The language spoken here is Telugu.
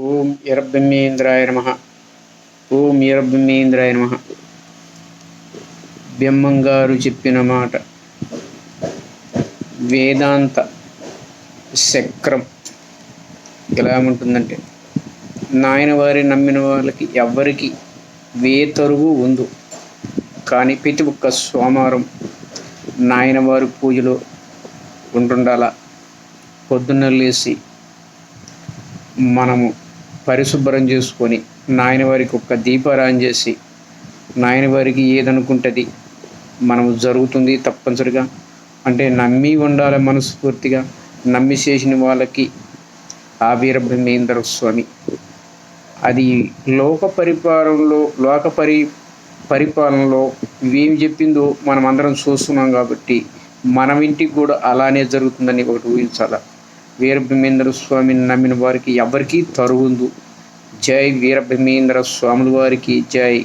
ఓం వీరబ్రహ్మేంద్రాయ నమః. ఓం వీరబ్రహ్మేంద్రాయ నమః. బ్రహ్మంగారు చెప్పిన మాట వేదాంత చక్రం ఎలా ఉంటుందంటే, నాయన వారి నమ్మిన వాళ్ళకి ఎవ్వరికి వేతరువు ఉందు, కానీ ప్రతి ఒక్క సోమవారం నాయన వారి పూజలో ఉంటుండాల. పొద్దున్న లేచి మనము పరిశుభ్రం చేసుకొని నాయన వారికి ఒక్క దీపారాధన చేసి, నాయన వారికి ఏదనుకుంటుంది మనము జరుగుతుంది తప్పనిసరిగా. అంటే నమ్మి ఉండాలి, మనస్ఫూర్తిగా నమ్మి చేసిన వాళ్ళకి ఆ వీరబ్రహ్మేంద్ర స్వామి అది పరిపాలనలో ఏం చెప్పిందో మనం అందరం చూస్తున్నాం. కాబట్టి మనం ఇంటికి కూడా అలానే జరుగుతుందని ఒకటి ఊహించాల. వీరబ్రహ్మేంద్ర స్వామిని నమ్మిన వారికి ఎవరికీ తరుగుందు. జై వీరబ్రహ్మేంద్ర స్వాముల వారికి జై.